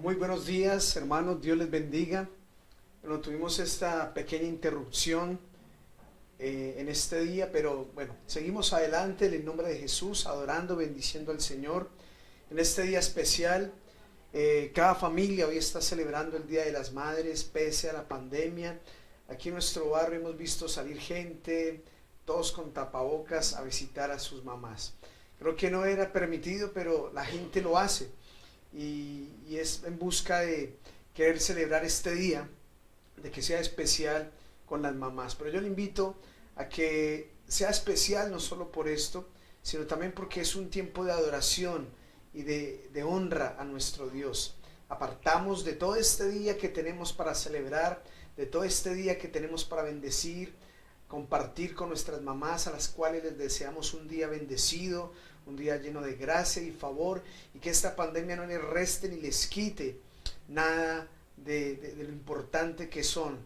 Muy buenos días, hermanos, Dios les bendiga. Bueno, tuvimos esta pequeña interrupción en este día, pero bueno, seguimos adelante en el nombre de Jesús, adorando, bendiciendo al Señor. En este día especial, cada familia hoy está celebrando el Día de las Madres, pese a la pandemia. Aquí en nuestro barrio hemos visto salir gente, todos con tapabocas, a visitar a sus mamás. Creo que no era permitido, pero la gente lo hace. Y es en busca de querer celebrar este día, de que sea especial con las mamás. Pero yo le invito a que sea especial no solo por esto, sino también porque es un tiempo de adoración y de honra a nuestro Dios. Apartamos de todo este día que tenemos para celebrar, de todo este día que tenemos para bendecir, compartir con nuestras mamás, a las cuales les deseamos un día bendecido, un día lleno de gracia y favor, y que esta pandemia no les reste ni les quite nada de lo importante que son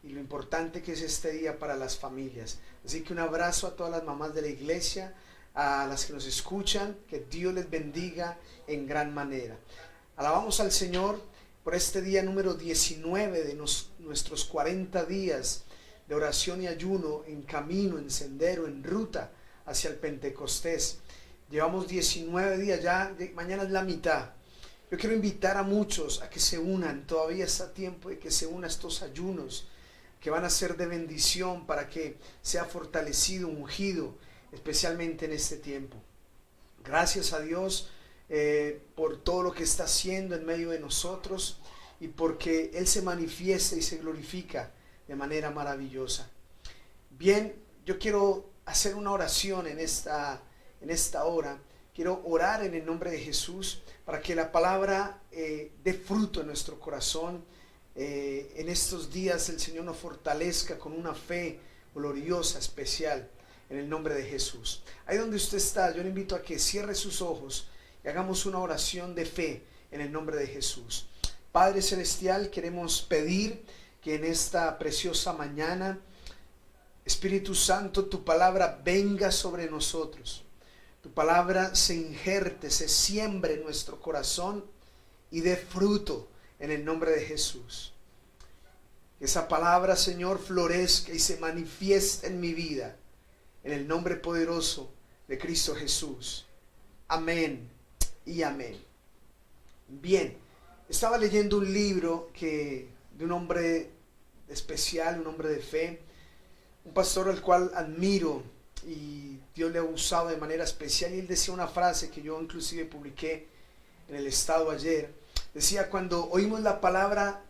y lo importante que es este día para las familias. Así que un abrazo a todas las mamás de la iglesia, a las que nos escuchan, que Dios les bendiga en gran manera. Alabamos al Señor por este día número 19 de nuestros 40 días de oración y ayuno en camino, en sendero, en ruta hacia el Pentecostés. Llevamos 19 días, ya mañana es la mitad. Yo quiero invitar a muchos a que se unan, todavía está tiempo de que se unan a estos ayunos que van a ser de bendición para que sea fortalecido, ungido, especialmente en este tiempo. Gracias a Dios por todo lo que está haciendo en medio de nosotros y porque Él se manifiesta y se glorifica de manera maravillosa. Bien, yo quiero hacer una oración en esta hora. Quiero orar en el nombre de Jesús para que la palabra dé fruto en nuestro corazón. En estos días el Señor nos fortalezca con una fe gloriosa, especial, en el nombre de Jesús. Ahí donde usted está, yo le invito a que cierre sus ojos y hagamos una oración de fe en el nombre de Jesús. Padre Celestial, queremos pedir que en esta preciosa mañana, Espíritu Santo, tu palabra venga sobre nosotros. Tu palabra se injerte, se siembre en nuestro corazón y dé fruto en el nombre de Jesús. Que esa palabra, Señor, florezca y se manifieste en mi vida, en el nombre poderoso de Cristo Jesús. Amén y amén. Bien, estaba leyendo un libro de un hombre especial, un hombre de fe, un pastor al cual admiro y Dios le ha usado de manera especial, y él decía una frase que yo inclusive publiqué en el estado ayer. Decía: cuando oímos la palabra,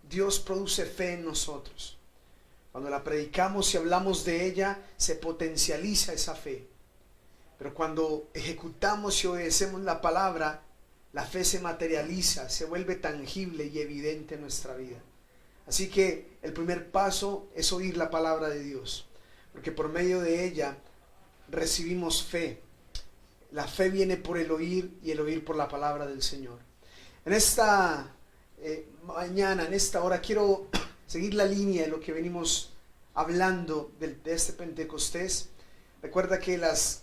Dios produce fe en nosotros. Cuando la predicamos y hablamos de ella, se potencializa esa fe. Pero cuando ejecutamos y obedecemos la palabra, la fe se materializa, se vuelve tangible y evidente en nuestra vida. Así que el primer paso es oír la palabra de Dios, porque por medio de ella recibimos fe. La fe viene por el oír y el oír por la palabra del Señor. En esta mañana, en esta hora, quiero seguir la línea de lo que venimos hablando de este Pentecostés. Recuerda que las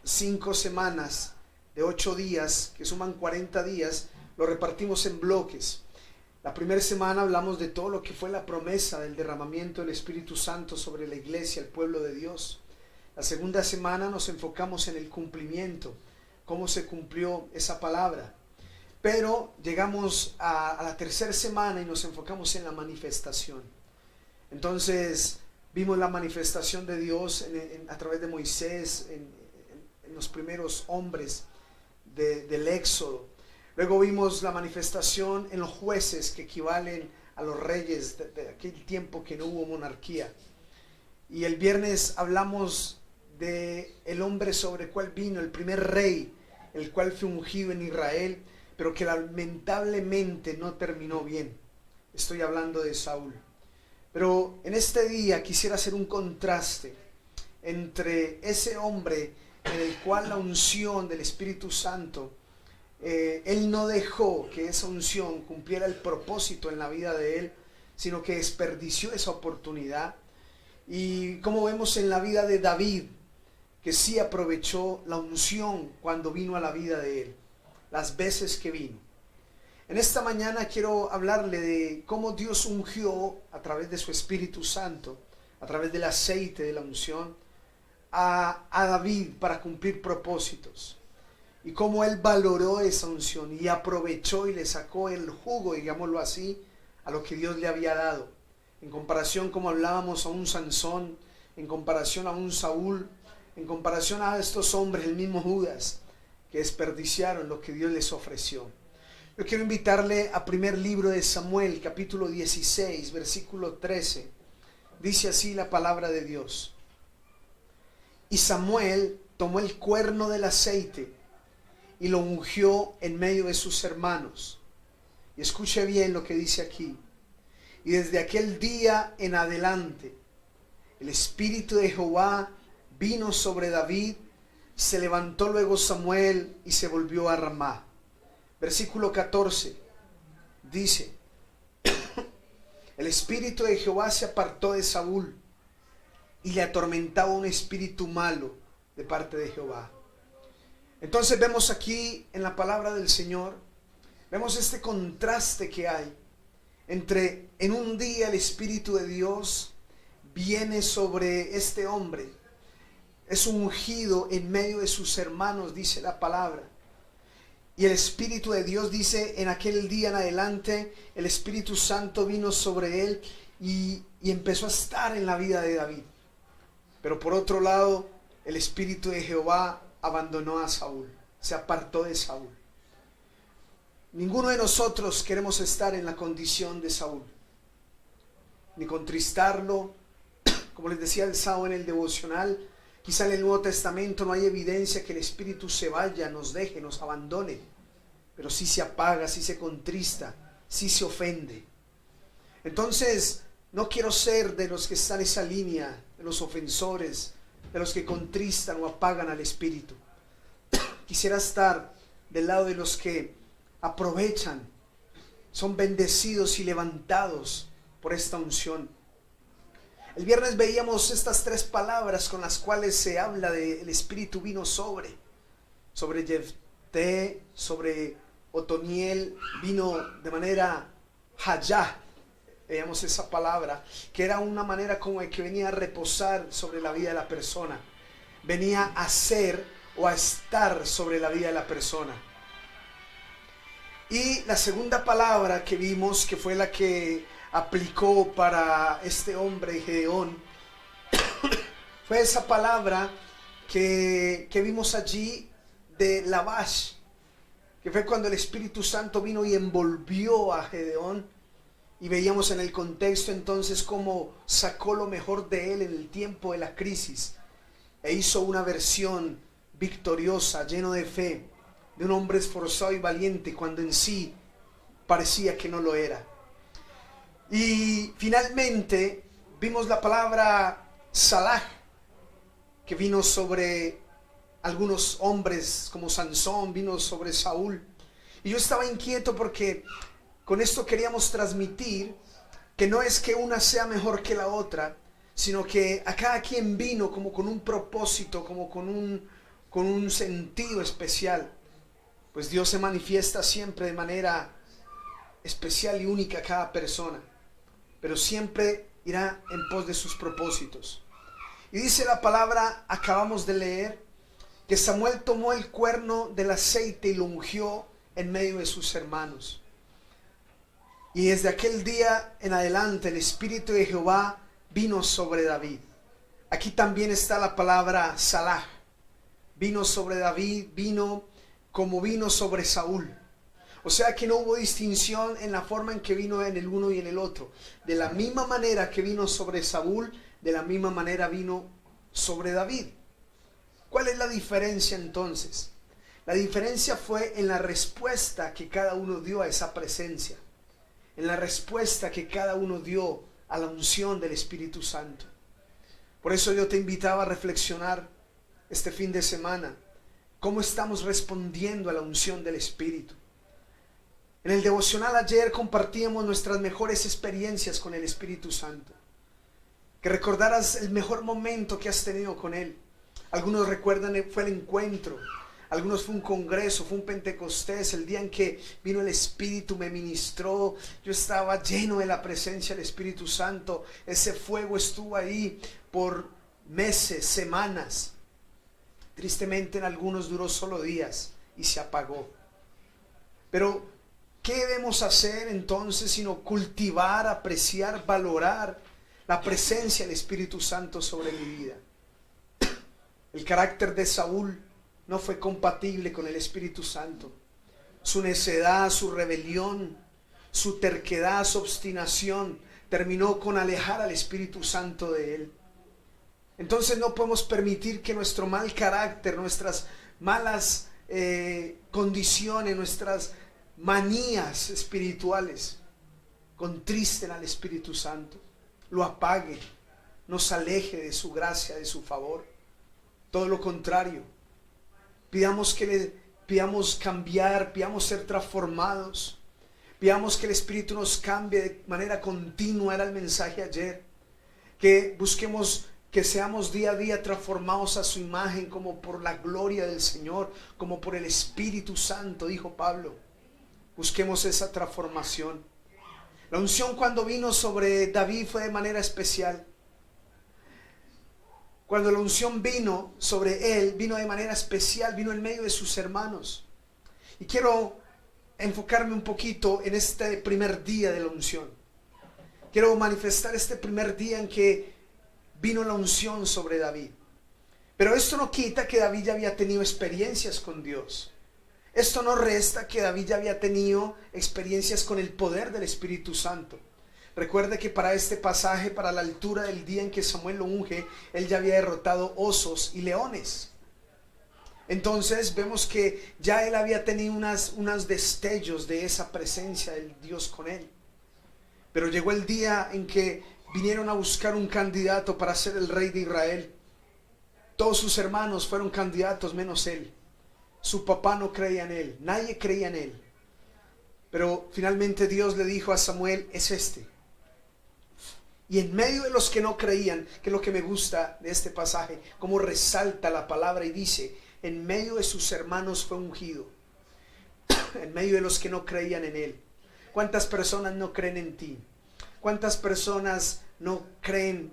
5 semanas de 8 días, que suman 40 días, lo repartimos en bloques. La primera semana hablamos de todo lo que fue la promesa del derramamiento del Espíritu Santo sobre la iglesia, el pueblo de Dios. La segunda semana nos enfocamos en el cumplimiento, cómo se cumplió esa palabra. Pero llegamos a la tercera semana y nos enfocamos en la manifestación. Entonces vimos la manifestación de Dios a través de Moisés, en los primeros hombres del Éxodo. Luego vimos la manifestación en los jueces, que equivalen a los reyes de aquel tiempo que no hubo monarquía. Y el viernes hablamos de el hombre sobre el cual vino, el primer rey, el cual fue ungido en Israel, pero que lamentablemente no terminó bien. Estoy hablando de Saúl. Pero en este día quisiera hacer un contraste entre ese hombre en el cual la unción del Espíritu Santo, él no dejó que esa unción cumpliera el propósito en la vida de él, sino que desperdició esa oportunidad. Y como vemos en la vida de David, que sí aprovechó la unción cuando vino a la vida de él, las veces que vino. En esta mañana quiero hablarle de cómo Dios ungió a través de su Espíritu Santo, a través del aceite de la unción, a David para cumplir propósitos. Y cómo él valoró esa unción y aprovechó y le sacó el jugo, digámoslo así, a lo que Dios le había dado. En comparación, como hablábamos, a un Sansón, en comparación a un Saúl, en comparación a estos hombres, el mismo Judas, que desperdiciaron lo que Dios les ofreció. Yo quiero invitarle a primer libro de Samuel, capítulo 16, versículo 13. Dice así la palabra de Dios. Y Samuel tomó el cuerno del aceite y lo ungió en medio de sus hermanos. Y escuche bien lo que dice aquí. Y desde aquel día en adelante, el Espíritu de Jehová vino sobre David. Se levantó luego Samuel y se volvió a Ramá. Versículo 14 dice: el Espíritu de Jehová se apartó de Saúl y le atormentaba un espíritu malo de parte de Jehová. Entonces vemos aquí en la palabra del Señor, vemos este contraste que hay entre en un día el Espíritu de Dios viene sobre este hombre, es ungido en medio de sus hermanos, dice la palabra. Y el Espíritu de Dios dice, en aquel día en adelante, el Espíritu Santo vino sobre él y empezó a estar en la vida de David. Pero por otro lado, el Espíritu de Jehová abandonó a Saúl, se apartó de Saúl. Ninguno de nosotros queremos estar en la condición de Saúl, ni contristarlo. Como les decía el sábado en el devocional, quizá en el Nuevo Testamento no hay evidencia que el Espíritu se vaya, nos deje, nos abandone, pero sí se apaga, sí se contrista, sí se ofende. Entonces, no quiero ser de los que están en esa línea, de los ofensores, de los que contristan o apagan al Espíritu. Quisiera estar del lado de los que aprovechan, son bendecidos y levantados por esta unción. El viernes veíamos estas tres palabras con las cuales se habla de el Espíritu vino sobre Jefté, sobre Otoniel, vino de manera hayá. Veíamos esa palabra, que era una manera como de que venía a reposar sobre la vida de la persona. Venía a ser o a estar sobre la vida de la persona. Y la segunda palabra que vimos, que fue la que aplicó para este hombre Gedeón, fue esa palabra que vimos allí de Lavash, que fue cuando el Espíritu Santo vino y envolvió a Gedeón, y veíamos en el contexto entonces cómo sacó lo mejor de él en el tiempo de la crisis e hizo una versión victoriosa, lleno de fe, de un hombre esforzado y valiente cuando en sí parecía que no lo era. Y finalmente vimos la palabra Salah, que vino sobre algunos hombres como Sansón, vino sobre Saúl. Y yo estaba inquieto porque con esto queríamos transmitir que no es que una sea mejor que la otra, sino que a cada quien vino como con un propósito, como con un sentido especial. Pues Dios se manifiesta siempre de manera especial y única a cada persona, pero siempre irá en pos de sus propósitos. Y dice la palabra, acabamos de leer, que Samuel tomó el cuerno del aceite y lo ungió en medio de sus hermanos. Y desde aquel día en adelante el Espíritu de Jehová vino sobre David. Aquí también está la palabra Salah. Vino sobre David, vino como vino sobre Saúl. O sea que no hubo distinción en la forma en que vino en el uno y en el otro. De la misma manera que vino sobre Saúl, de la misma manera vino sobre David. ¿Cuál es la diferencia entonces? La diferencia fue en la respuesta que cada uno dio a esa presencia, en la respuesta que cada uno dio a la unción del Espíritu Santo. Por eso yo te invitaba a reflexionar este fin de semana, cómo estamos respondiendo a la unción del Espíritu. En el devocional ayer compartíamos nuestras mejores experiencias con el Espíritu Santo. Que recordaras el mejor momento que has tenido con Él. Algunos recuerdan fue el encuentro, algunos fue un congreso, fue un Pentecostés, el día en que vino el Espíritu, me ministró, yo estaba lleno de la presencia del Espíritu Santo, ese fuego estuvo ahí por meses, semanas. Tristemente en algunos duró solo días y se apagó. Pero ¿qué debemos hacer entonces sino cultivar, apreciar, valorar la presencia del Espíritu Santo sobre mi vida? El carácter de Saúl no fue compatible con el Espíritu Santo. Su necedad, su rebelión, su terquedad, su obstinación terminó con alejar al Espíritu Santo de él. Entonces no podemos permitir que nuestro mal carácter, nuestras malas condiciones, nuestras manías espirituales contristen al Espíritu Santo, lo apague, nos aleje de su gracia, de su favor. Todo lo contrario, pidamos cambiar, pidamos ser transformados, pidamos que el Espíritu nos cambie de manera continua. Era el mensaje ayer, que busquemos que seamos día a día transformados a su imagen, como por la gloria del Señor, como por el Espíritu Santo, dijo Pablo. Busquemos esa transformación. La unción cuando vino sobre David fue de manera especial. Cuando la unción vino sobre él, vino de manera especial, vino en medio de sus hermanos. Y quiero enfocarme un poquito en este primer día de la unción. Quiero manifestar este primer día en que vino la unción sobre David. Pero esto no quita que David ya había tenido experiencias con Dios. Esto no resta que David ya había tenido experiencias con el poder del Espíritu Santo. Recuerde que para este pasaje, para la altura del día en que Samuel lo unge, él ya había derrotado osos y leones. Entonces vemos que ya él había tenido unos destellos de esa presencia del Dios con él. Pero llegó el día en que vinieron a buscar un candidato para ser el rey de Israel. Todos sus hermanos fueron candidatos menos él. Su papá no creía en él, nadie creía en él. Pero finalmente Dios le dijo a Samuel, es este. Y en medio de los que no creían, que es lo que me gusta de este pasaje, cómo resalta la palabra y dice, en medio de sus hermanos fue ungido. En medio de los que no creían en él. ¿Cuántas personas no creen en ti? ¿Cuántas personas no creen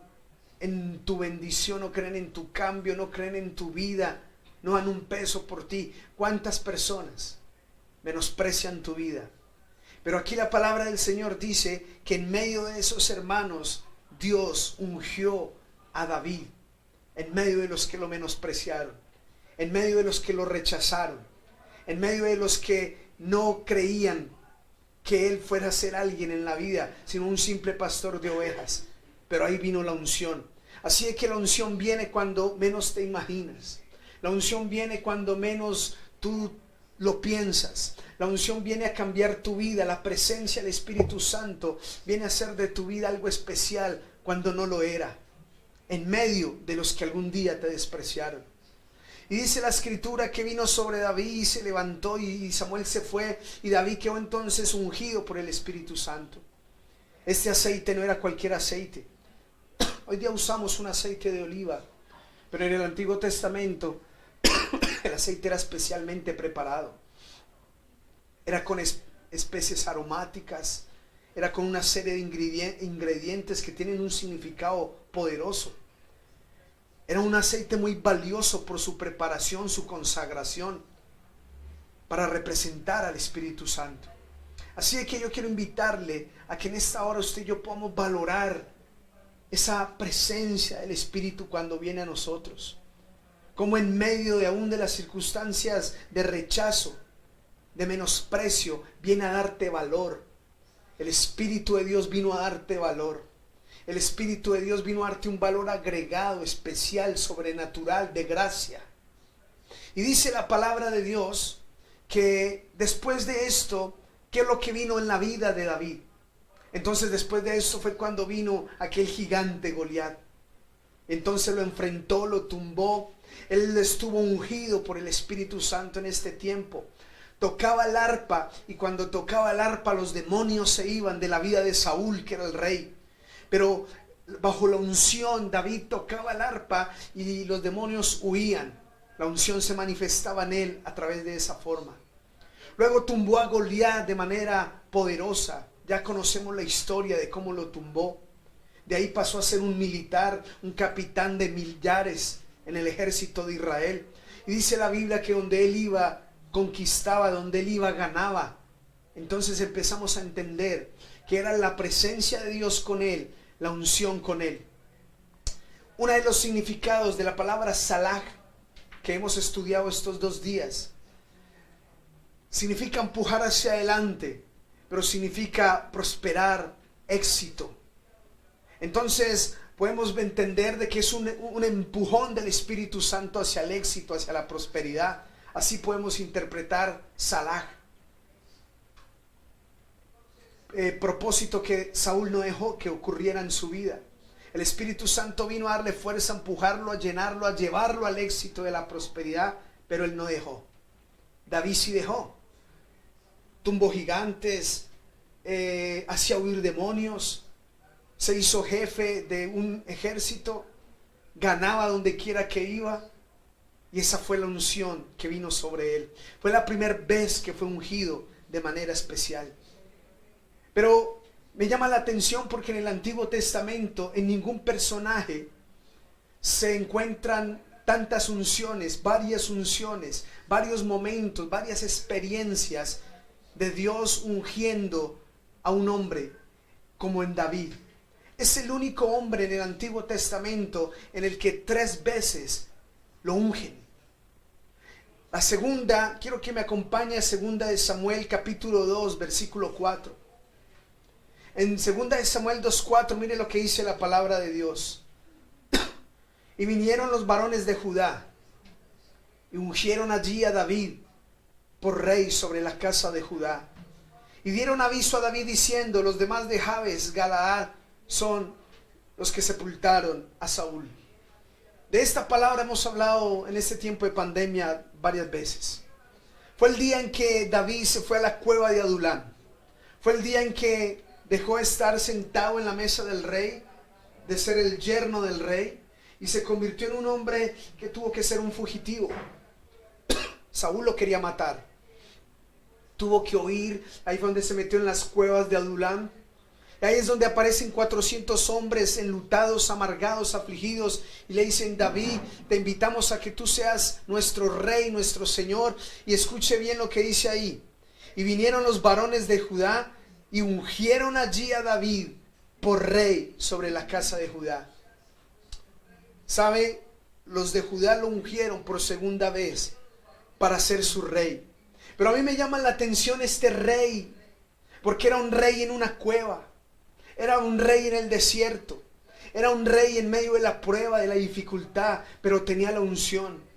en tu bendición, no creen en tu cambio, no creen en tu vida, no dan un peso por ti? ¿Cuántas personas menosprecian tu vida? Pero aquí la palabra del Señor dice que en medio de esos hermanos Dios ungió a David, en medio de los que lo menospreciaron, en medio de los que lo rechazaron, en medio de los que no creían que él fuera a ser alguien en la vida, sino un simple pastor de ovejas. Pero ahí vino la unción. Así es que la unción viene cuando menos te imaginas. La unción viene cuando menos tú lo piensas. La unción viene a cambiar tu vida. La presencia del Espíritu Santo viene a hacer de tu vida algo especial cuando no lo era, en medio de los que algún día te despreciaron. Y dice la escritura que vino sobre David y se levantó y Samuel se fue y David quedó entonces ungido por el Espíritu Santo. Este aceite no era cualquier aceite. Hoy día usamos un aceite de oliva, pero en el Antiguo Testamento el aceite era especialmente preparado. Era con especies aromáticas, era con una serie de ingredientes que tienen un significado poderoso. Era un aceite muy valioso por su preparación, su consagración, para representar al Espíritu Santo. Así que yo quiero invitarle a que en esta hora usted y yo podamos valorar esa presencia del Espíritu cuando viene a nosotros. Como en medio de aún de las circunstancias de rechazo, de menosprecio, viene a darte valor. El Espíritu de Dios vino a darte valor. El Espíritu de Dios vino a darte un valor agregado, especial, sobrenatural, de gracia. Y dice la palabra de Dios que después de esto, ¿qué es lo que vino en la vida de David? Entonces después de esto fue cuando vino aquel gigante Goliat. Entonces lo enfrentó, lo tumbó. Él estuvo ungido por el Espíritu Santo en este tiempo. Tocaba el arpa y cuando tocaba el arpa los demonios se iban de la vida de Saúl, que era el rey. Pero bajo la unción David tocaba el arpa y los demonios huían. La unción se manifestaba en él a través de esa forma. Luego tumbó a Goliat de manera poderosa. Ya conocemos la historia de cómo lo tumbó. De ahí pasó a ser un militar, un capitán de millares en el ejército de Israel. Y dice la Biblia que donde él iba, conquistaba, donde él iba, ganaba. Entonces empezamos a entender que era la presencia de Dios con él, la unción con él. Uno de los significados de la palabra Salah que hemos estudiado estos 2 días significa empujar hacia adelante, pero significa prosperar, éxito. Entonces podemos entender de que es un empujón del Espíritu Santo hacia el éxito, hacia la prosperidad. Así podemos interpretar Salah. Propósito que Saúl no dejó que ocurriera en su vida. El Espíritu Santo vino a darle fuerza, a empujarlo, a llenarlo, a llevarlo al éxito de la prosperidad, pero él no dejó. David sí dejó. Tumbó gigantes, hacía huir demonios, se hizo jefe de un ejército, ganaba donde quiera que iba, y esa fue la unción que vino sobre él. Fue la primera vez que fue ungido de manera especial. Pero me llama la atención porque en el Antiguo Testamento en ningún personaje se encuentran tantas unciones, varios momentos, varias experiencias de Dios ungiendo a un hombre como en David. Es el único hombre en el Antiguo Testamento en el que 3 veces lo ungen. La segunda, quiero que me acompañe a 2 de Samuel capítulo 2 versículo 4. En 2 de Samuel 2:4, mire lo que dice la palabra de Dios. Y vinieron los varones de Judá y ungieron allí a David por rey sobre la casa de Judá. Y dieron aviso a David diciendo: los demás de Jabes Galaad son los que sepultaron a Saúl. De esta palabra hemos hablado en este tiempo de pandemia varias veces. Fue el día en que David se fue a la cueva de Adulam. Fue el día en que dejó de estar sentado en la mesa del rey, de ser el yerno del rey, y se convirtió en un hombre que tuvo que ser un fugitivo. Saúl lo quería matar. Tuvo que huir. Ahí fue donde se metió en las cuevas de Adulam. Y ahí es donde aparecen 400 hombres enlutados, amargados, afligidos, y le dicen: David, te invitamos a que tú seas nuestro rey, nuestro señor. Y escuche bien lo que dice ahí. Y vinieron los varones de Judá y ungieron allí a David por rey sobre la casa de Judá. ¿Sabe? Los de Judá lo ungieron por 2ª vez para ser su rey. Pero a mí me llama la atención este rey, porque era un rey en una cueva. Era un rey en el desierto. Era un rey en medio de la prueba, de la dificultad, pero tenía la unción.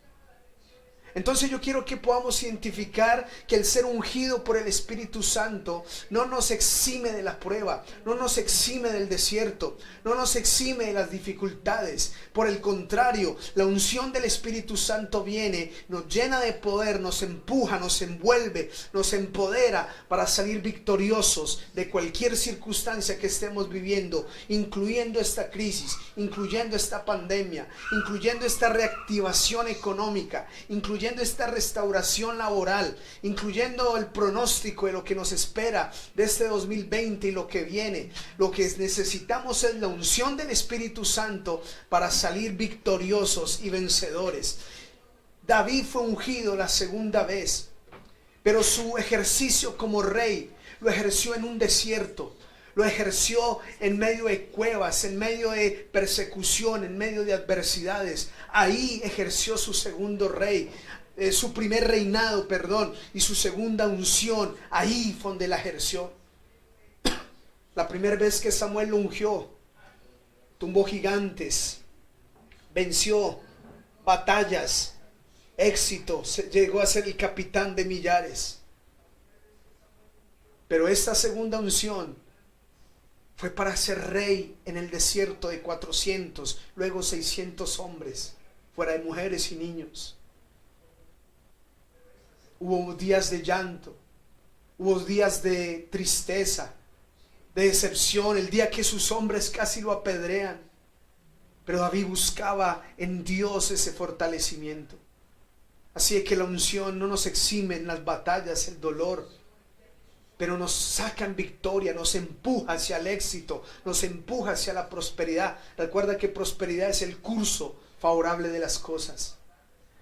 Entonces yo quiero que podamos identificar que el ser ungido por el Espíritu Santo no nos exime de la prueba, no nos exime del desierto, no nos exime de las dificultades. Por el contrario, la unción del Espíritu Santo viene, nos llena de poder, nos empuja, nos envuelve, nos empodera para salir victoriosos de cualquier circunstancia que estemos viviendo, incluyendo esta crisis, incluyendo esta pandemia, incluyendo esta reactivación económica, incluyendo esta restauración laboral, incluyendo el pronóstico de lo que nos espera de este 2020 y lo que viene. Lo que necesitamos es la unción del Espíritu Santo para salir victoriosos y vencedores. David fue ungido la 2ª vez, pero su ejercicio como rey lo ejerció en un desierto. Lo ejerció en medio de cuevas, en medio de persecución, en medio de adversidades. Ahí ejerció su su primer reinado, y su segunda unción. Ahí fue donde la ejerció. La primera vez que Samuel lo ungió, tumbó gigantes, venció batallas, éxito, llegó a ser el capitán de millares. Pero esta segunda unción fue para ser rey en el desierto de 400, luego 600 hombres, fuera de mujeres y niños. Hubo días de llanto, hubo días de tristeza, de decepción, el día que sus hombres casi lo apedrean. Pero David buscaba en Dios ese fortalecimiento. Así es que la unción no nos exime en las batallas, el dolor, pero nos saca en victoria, nos empuja hacia el éxito, nos empuja hacia la prosperidad. Recuerda que prosperidad es el curso favorable de las cosas.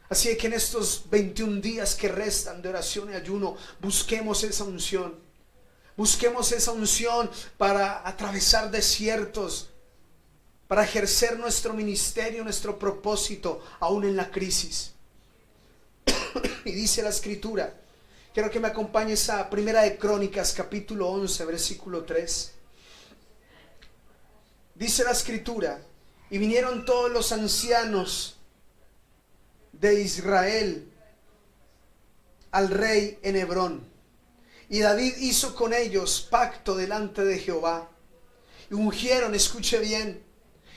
Así es que en estos 21 días que restan de oración y ayuno, busquemos esa unción. Busquemos esa unción para atravesar desiertos, para ejercer nuestro ministerio, nuestro propósito, aún en la crisis. Y dice la Escritura, quiero que me acompañes a Primera de Crónicas, capítulo 11, versículo 3. Dice la Escritura, y vinieron todos los ancianos de Israel al rey en Hebrón. Y David hizo con ellos pacto delante de Jehová. Y ungieron, escuche bien,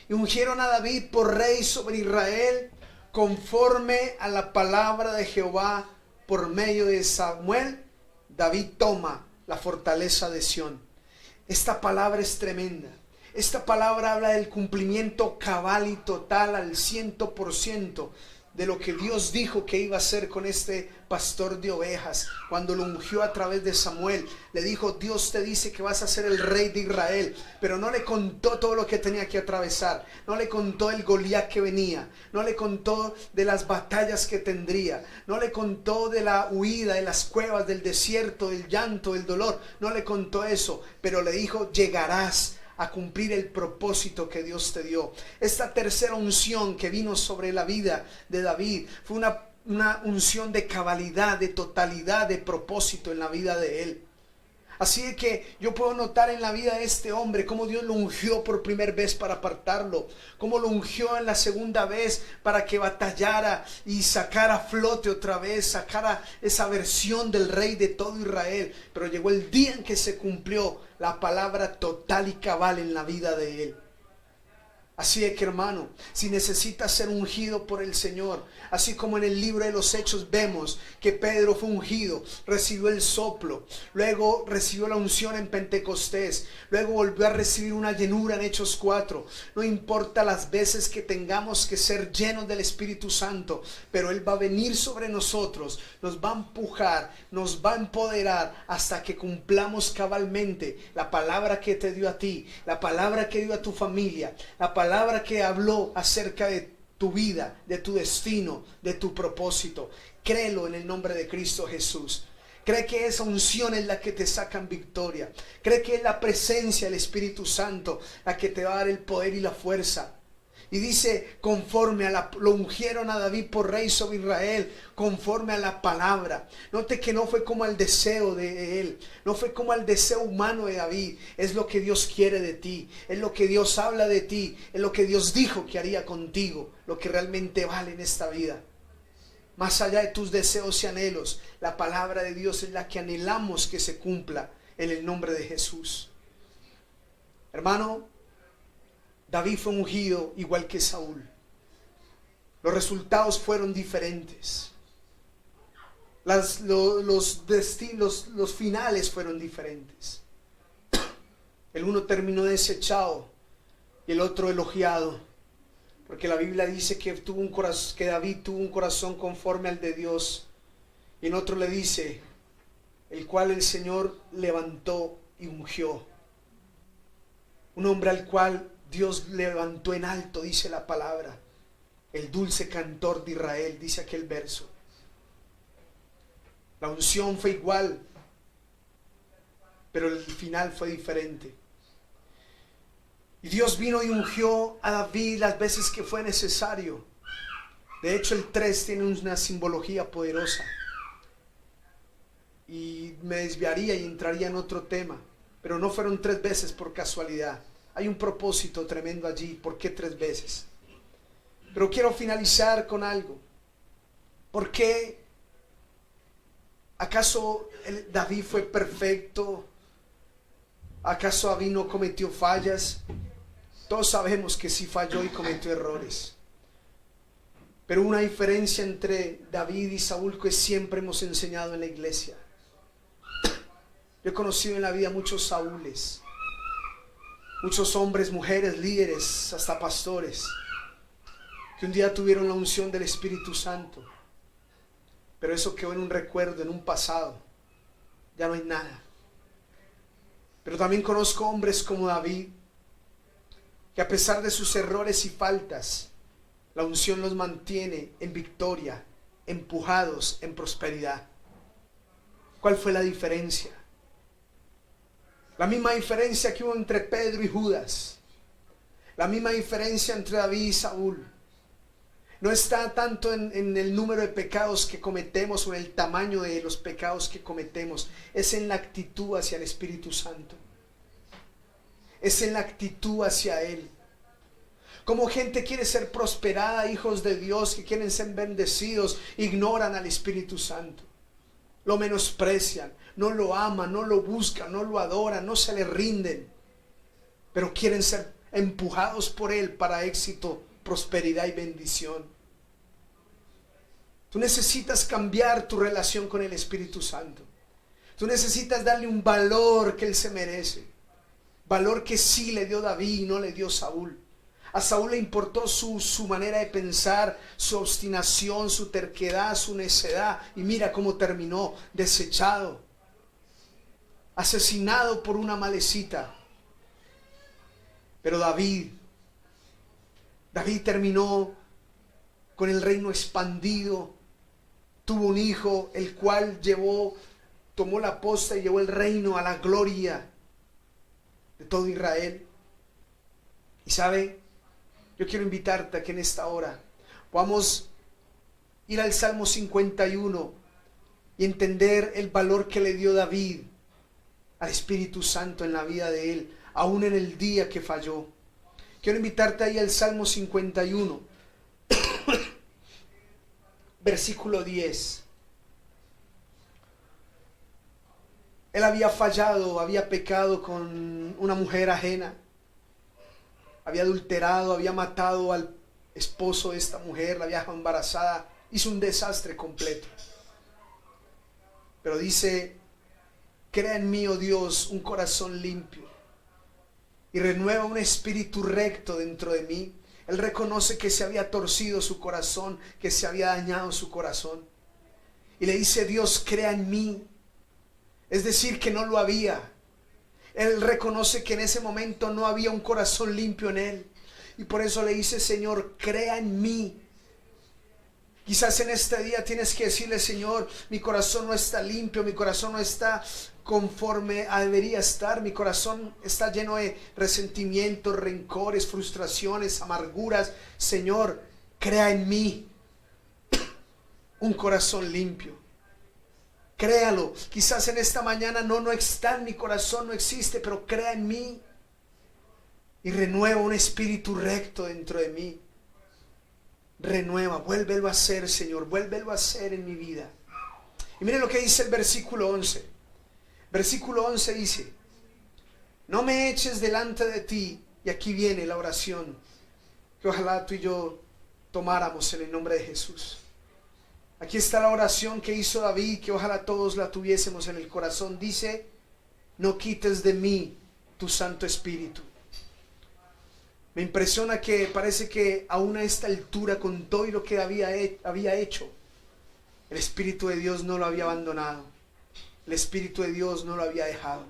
y ungieron a David por rey sobre Israel, conforme a la palabra de Jehová por medio de Samuel. David toma la fortaleza de Sión. Esta palabra es tremenda. Esta palabra habla del cumplimiento cabal y total al 100% de lo que Dios dijo que iba a hacer con este pastor de ovejas. Cuando lo ungió a través de Samuel, le dijo: Dios te dice que vas a ser el rey de Israel. Pero no le contó todo lo que tenía que atravesar, no le contó el Goliat que venía, no le contó de las batallas que tendría, no le contó de la huida, de las cuevas, del desierto, del llanto, del dolor. No le contó eso, pero le dijo: llegarás a cumplir el propósito que Dios te dio. Esta tercera unción que vino sobre la vida de David fue una unción de cabalidad, de totalidad, de propósito en la vida de él. Así es que yo puedo notar en la vida de este hombre cómo Dios lo ungió por primera vez para apartarlo, cómo lo ungió en la segunda vez para que batallara y sacara a flote otra vez, sacara esa versión del rey de todo Israel. Pero llegó el día en que se cumplió la palabra total y cabal en la vida de él. Así es que, hermano, si necesitas ser ungido por el Señor, así como en el libro de los Hechos vemos que Pedro fue ungido, recibió el soplo, luego recibió la unción en Pentecostés, luego volvió a recibir una llenura en Hechos 4. No importa las veces que tengamos que ser llenos del Espíritu Santo, pero Él va a venir sobre nosotros, nos va a empujar, nos va a empoderar hasta que cumplamos cabalmente la palabra que te dio a ti, la palabra que dio a tu familia, la palabra que habló acerca de tu vida, de tu destino, de tu propósito. Créelo en el nombre de Cristo Jesús. Cree que esa unción es la que te saca en victoria. Cree que es la presencia del Espíritu Santo la que te va a dar el poder y la fuerza. Y dice, conforme a lo ungieron a David por rey sobre Israel, conforme a la palabra. Note que no fue como el deseo de él, no fue como el deseo humano de David. Es lo que Dios quiere de ti, es lo que Dios habla de ti, es lo que Dios dijo que haría contigo, lo que realmente vale en esta vida. Más allá de tus deseos y anhelos, la palabra de Dios es la que anhelamos que se cumpla en el nombre de Jesús. Hermano, David fue ungido igual que Saúl. Los resultados fueron diferentes. Los finales fueron diferentes. El uno terminó desechado y el otro elogiado. Porque la Biblia dice que David tuvo un corazón conforme al de Dios. Y en otro le dice, el cual el Señor levantó y ungió. Un hombre al cual Dios levantó en alto, dice la palabra. El dulce cantor de Israel, dice aquel verso. La unción fue igual, pero el final fue diferente. Y Dios vino y ungió a David las veces que fue necesario. De hecho, el 3 tiene una simbología poderosa. Y me desviaría y entraría en otro tema. Pero no fueron 3 veces por casualidad. Hay un propósito tremendo allí. ¿Por qué 3 veces? Pero quiero finalizar con algo. ¿Por qué? ¿Acaso David fue perfecto? ¿Acaso David no cometió fallas? Todos sabemos que sí falló y cometió errores. Pero una diferencia entre David y Saúl que siempre hemos enseñado en la iglesia. Yo he conocido en la vida muchos Saúles. Muchos hombres, mujeres, líderes, hasta pastores, que un día tuvieron la unción del Espíritu Santo, pero eso quedó en un recuerdo, en un pasado. Ya no hay nada. Pero también conozco hombres como David, que a pesar de sus errores y faltas, la unción los mantiene en victoria, empujados en prosperidad. ¿Cuál fue la diferencia? La misma diferencia que hubo entre Pedro y Judas. La misma diferencia entre David y Saúl. No está tanto en el número de pecados que cometemos o en el tamaño de los pecados que cometemos. Es en la actitud hacia el Espíritu Santo. Es en la actitud hacia Él. Como gente quiere ser prosperada, hijos de Dios que quieren ser bendecidos, ignoran al Espíritu Santo. Lo menosprecian, no lo aman, no lo buscan, no lo adoran, no se le rinden. Pero quieren ser empujados por Él para éxito, prosperidad y bendición. Tú necesitas cambiar tu relación con el Espíritu Santo. Tú necesitas darle un valor que Él se merece. Valor que sí le dio David y no le dio Saúl. A Saúl le importó su manera de pensar, su obstinación, su terquedad, su necedad. Y mira cómo terminó: desechado, asesinado por una malecita. Pero David terminó con el reino expandido. Tuvo un hijo, el cual tomó la posta y llevó el reino a la gloria de todo Israel. Y sabe, yo quiero invitarte a que en esta hora podamos ir al Salmo 51 y entender el valor que le dio David al Espíritu Santo en la vida de él, aún en el día que falló. Quiero invitarte ahí al Salmo 51, versículo 10. Él había fallado, había pecado con una mujer ajena. Había adulterado, había matado al esposo de esta mujer, la había dejado embarazada. Hizo un desastre completo. Pero dice: crea en mí, oh Dios, un corazón limpio y renueva un espíritu recto dentro de mí. Él reconoce que se había torcido su corazón, que se había dañado su corazón. Y le dice: Dios, crea en mí. Es decir, que no lo había. Él reconoce que en ese momento no había un corazón limpio en él. Y por eso le dice: Señor, crea en mí. Quizás en este día tienes que decirle: Señor, mi corazón no está limpio, mi corazón no está conforme debería estar. Mi corazón está lleno de resentimientos, rencores, frustraciones, amarguras. Señor, crea en mí un corazón limpio. Créalo. Quizás en esta mañana no está en mi corazón, no existe, pero crea en mí y renueva un espíritu recto dentro de mí. Renueva, vuélvelo a hacer, Señor, vuélvelo a hacer en mi vida. Y miren lo que dice el versículo 11. Versículo 11 dice: no me eches delante de ti. Y aquí viene la oración que ojalá tú y yo tomáramos en el nombre de Jesús. Aquí está la oración que hizo David, que ojalá todos la tuviésemos en el corazón. Dice: no quites de mí tu Santo Espíritu. Me impresiona que parece que aún a esta altura, con todo lo que había hecho, el Espíritu de Dios no lo había abandonado. El Espíritu de Dios no lo había dejado.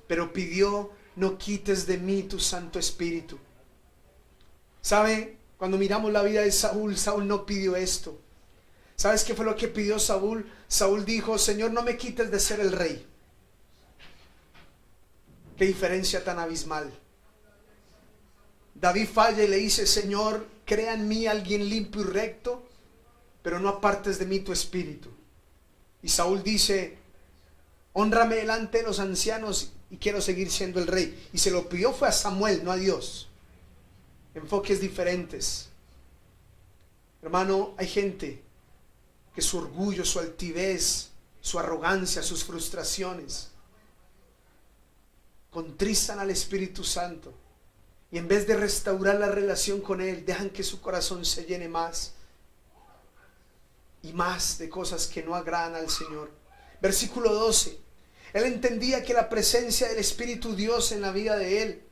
Pero pidió: no quites de mí tu Santo Espíritu. ¿Sabe? Cuando miramos la vida de Saúl, Saúl no pidió esto. ¿Sabes qué fue lo que pidió Saúl? Saúl dijo: Señor, no me quites de ser el rey. Qué diferencia tan abismal. David falla y le dice: Señor, crea en mí alguien limpio y recto, pero no apartes de mí tu espíritu. Y Saúl dice: hónrame delante de los ancianos y quiero seguir siendo el rey. Y se lo pidió fue a Samuel, no a Dios. Enfoques diferentes. Hermano, hay gente que su orgullo, su altivez, su arrogancia, sus frustraciones contristan al Espíritu Santo. Y en vez de restaurar la relación con Él, dejan que su corazón se llene más y más de cosas que no agradan al Señor. Versículo 12. Él entendía que la presencia del Espíritu Dios en la vida de él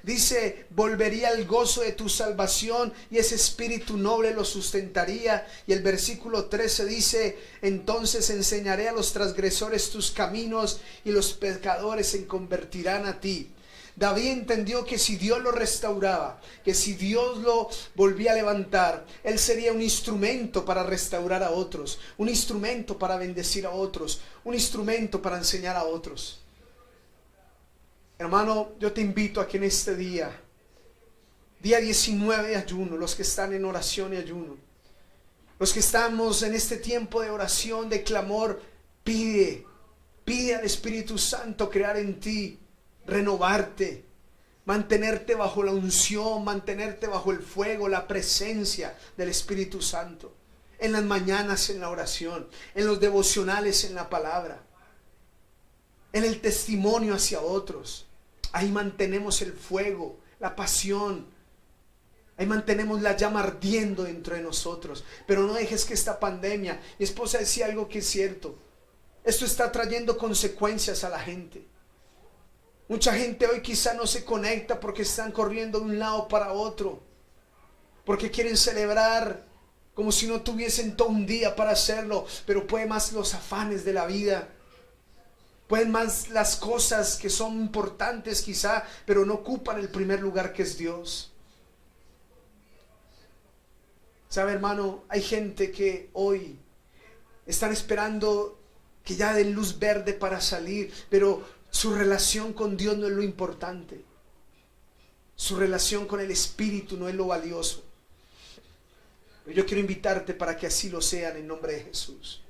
Dice, volvería al gozo de tu salvación y ese espíritu noble lo sustentaría. Y el versículo 13 dice, entonces enseñaré a los transgresores tus caminos y los pecadores se convertirán a ti. David entendió que si Dios lo restauraba, que si Dios lo volvía a levantar, él sería un instrumento para restaurar a otros, un instrumento para bendecir a otros, un instrumento para enseñar a otros. Hermano, yo te invito a que en este día 19 de ayuno, los que están en oración y ayuno, los que estamos en este tiempo de oración, de clamor, pide al Espíritu Santo crear en ti, renovarte, mantenerte bajo la unción, mantenerte bajo el fuego, la presencia del Espíritu Santo, en las mañanas en la oración, en los devocionales en la palabra, en el testimonio hacia otros. Ahí mantenemos el fuego, la pasión, ahí mantenemos la llama ardiendo dentro de nosotros. Pero no dejes que esta pandemia, mi esposa decía algo que es cierto, esto está trayendo consecuencias a la gente. Mucha gente hoy quizá no se conecta porque están corriendo de un lado para otro, porque quieren celebrar como si no tuviesen todo un día para hacerlo, pero pueden más los afanes de la vida, pueden más las cosas que son importantes quizá, pero no ocupan el primer lugar que es Dios. ¿Sabe, hermano? Hay gente que hoy están esperando que ya den luz verde para salir, pero su relación con Dios no es lo importante. Su relación con el Espíritu no es lo valioso. Pero yo quiero invitarte para que así lo sean en nombre de Jesús.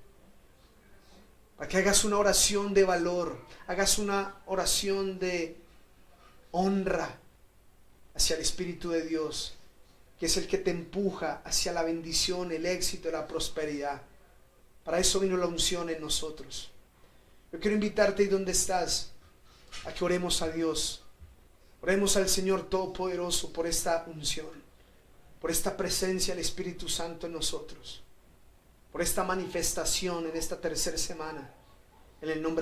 Para que hagas una oración de valor, hagas una oración de honra hacia el Espíritu de Dios, que es el que te empuja hacia la bendición, el éxito, la prosperidad. Para eso vino la unción en nosotros. Yo quiero invitarte ahí donde estás a que oremos a Dios. Oremos al Señor Todopoderoso por esta unción, por esta presencia del Espíritu Santo en nosotros, por esta manifestación en esta tercera semana, en el nombre de